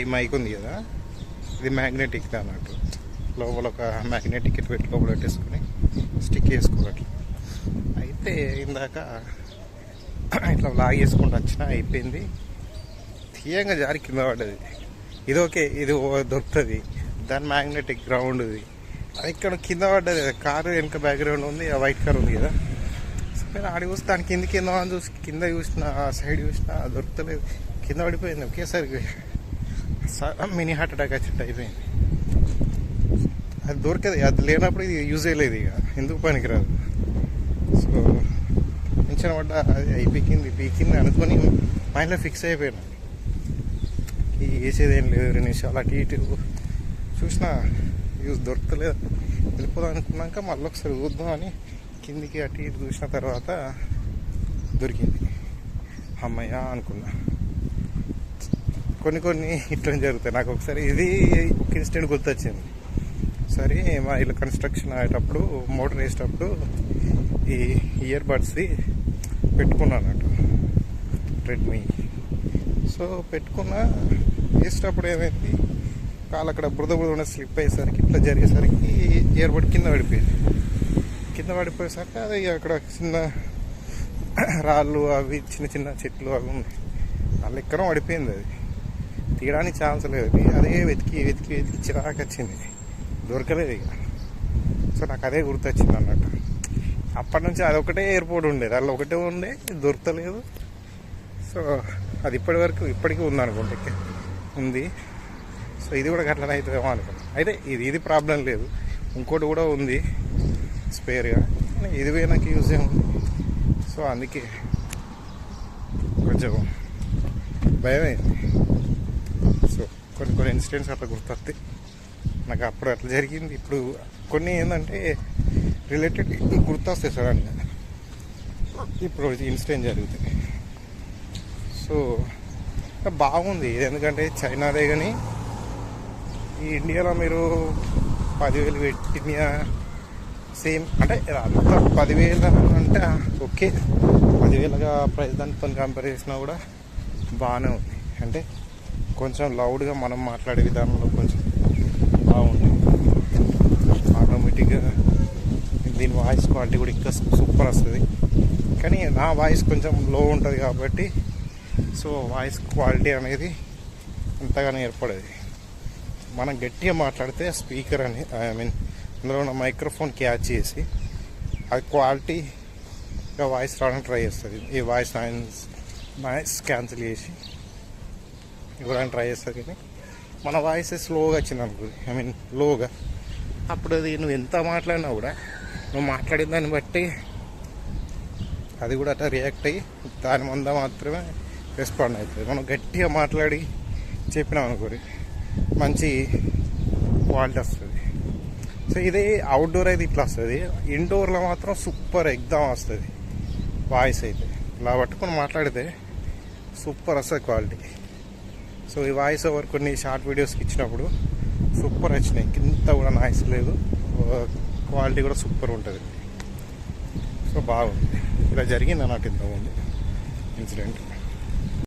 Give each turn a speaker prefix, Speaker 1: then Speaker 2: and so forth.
Speaker 1: ఈ మైక్ ఉంది కదా, ఇది మ్యాగ్నెటిక్ అన్నట్టు. లోపల ఒక మ్యాగ్నెటిక్ పెట్టి లోపల పెట్టేసుకుని స్టిక్ వేసుకోవాలి. అయితే ఇందాక ఇట్లా లాగ్ చేసుకుంటూ వచ్చిన అయిపోయింది, తీయంగా జారి కింద పడ్డది. ఇది ఓకే, ఇది దొరుకుతుంది. దాని మ్యాగ్నెటిక్ గ్రౌండ్ ఇది, అది ఇక్కడ కింద పడ్డది. కారు వెనక బ్యాక్గ్రౌండ్ ఉంది, ఆ వైట్ కార్ ఉంది కదా. సో నేను ఆడి చూస్తే దాని కింద చూసి కింద చూసిన, ఆ సైడ్ చూసిన, దొరుకుతలేదు. కింద పడిపోయింది ఒకేసారి. మినీ హార్ట్ అటాక్ వచ్చినట్టు అయిపోయింది. అది దొరకదు, అది లేనప్పుడు ఇది యూజ్ అయ్యలేదు, ఇక ఎందుకు పనికిరాదు. సో టెన్షన్ పడ్డా, అది పీకింది అనుకొని మైండ్లో ఫిక్స్ అయిపోయాను. ఈ వేసేది ఏం లేదు, 2 నిమిషాలు అటు ఇటు చూసినా యూజ్ దొరకలేదు. వెళ్ళిపోదాం అనుకున్నాక మళ్ళీ ఒకసారి చూద్దాం అని కిందికి అటు ఇటు చూసిన తర్వాత దొరికింది. అమ్మయ్య అనుకున్నా. కొన్ని ఇట్లా జరుగుతాయి. నాకు ఒకసారి ఇది ఒక ఇన్సిడెంట్ గుర్తొచ్చింది. సరే మా ఇల్లు కన్స్ట్రక్షన్ అయ్యేటప్పుడు, మోటార్ వేసేటప్పుడు ఈ ఇయర్ బడ్స్ది పెట్టుకున్నాను అన్నట్టు, రెడ్మీ. సో పెట్టుకున్నా, వేసేటప్పుడు ఏమైంది, కాలు అక్కడ బురద స్లిప్ అయ్యేసరికి, ఇట్లా జరిగేసరికి ఇయర్ బడ్ కింద పడిపోయేసరికి అది అక్కడ చిన్న రాళ్ళు అవి చిన్న చెట్లు అవి ఉన్నాయి, వాళ్ళు ఎక్కడో పడిపోయింది. అది తీయడానికి ఛాన్స్ లేదు. అదే వెతికి చిరాకు వచ్చింది, దొరకలేదు ఇక. సో నాకు అదే గుర్తొచ్చింది అన్నట్టు. అప్పటి నుంచి అదొకటే ఎయిర్పోర్ట్ ఉండేది, అలా ఒకటే ఉండే, దొరకలేదు. సో అది ఇప్పటికీ ఉందనుకుంటే ఉంది. సో ఇది కూడా గట్లనే అవుతుందేమో అనుకున్నాను. అయితే ఇది ప్రాబ్లం లేదు, ఇంకోటి కూడా ఉంది స్పేర్గా, ఇది నాకు యూజ్ ఏముంది. సో అందుకే కొంచెం భయమైంది. సో కొన్ని ఇన్సిడెంట్స్ అట్లా గుర్తొస్తాయి నాకు. అప్పుడు అట్లా జరిగింది. ఇప్పుడు కొన్ని ఏంటంటే రిలేటెడ్ గుర్తొస్తాయి సడన్గా. ఇప్పుడు ఇన్సిడెంట్ జరుగుతుంది. సో బాగుంది, ఎందుకంటే చైనాదే. కానీ ఈ ఇండియాలో మీరు 10,000 పెట్టినా సేమ్, అంటే అంత 10,000 అంటే ఓకే, 10,000గా ప్రైస్ దానితో కంపేర్ చేసినా కూడా బాగానే ఉంది. అంటే కొంచెం లౌడ్గా మనం మాట్లాడే విధానంలో కొంచెం బాగుంది. ఆటోమేటిక్గా దీని వాయిస్ క్వాలిటీ కూడా ఇంకా సూపర్ వస్తుంది. కానీ నా వాయిస్ కొంచెం లో ఉంటుంది కాబట్టి సో వాయిస్ క్వాలిటీ అనేది అంతగానే ఏర్పడేది. మనం గట్టిగా మాట్లాడితే స్పీకర్ అని అందులో ఉన్న మైక్రోఫోన్ క్యాచ్ చేసి అది క్వాలిటీగా వాయిస్ రావడానికి ట్రై చేస్తుంది. ఈ నాయిస్ క్యాన్సిల్ చేసి ఇవ్వడానికి ట్రై చేస్తుంది. కానీ మన వాయిస్ స్లోగా వచ్చింది అనుకో, లోగా, అప్పుడు అది నువ్వు ఎంత మాట్లాడినా కూడా నువ్వు మాట్లాడిన దాన్ని బట్టి అది కూడా అట్లా రియాక్ట్ అయ్యి దాని ముందు మాత్రమే రెస్పాండ్ అవుతుంది. మనం గట్టిగా మాట్లాడి చెప్పినాం అనుకోరి మంచి క్వాలిటీ వస్తుంది. సో ఇదే అవుట్డోర్ అయితే ఇట్లా వస్తుంది, ఇండోర్లో మాత్రం సూపర్ ఎగ్దాం వస్తుంది వాయిస్ అయితే. ఇలా పట్టుకొని మాట్లాడితే సూపర్ వస్తుంది క్వాలిటీ. సో ఈ వాయిస్ ఓవర్ కొన్ని షార్ట్ వీడియోస్కి ఇచ్చినప్పుడు సూపర్ వచ్చినాయి, ఇంత కూడా నాయిస్ లేదు, క్వాలిటీ కూడా సూపర్ ఉంటుంది. సో బాగుంది. ఇలా జరిగింది నాకు ఇంతకుముందు ఇన్సిడెంట్.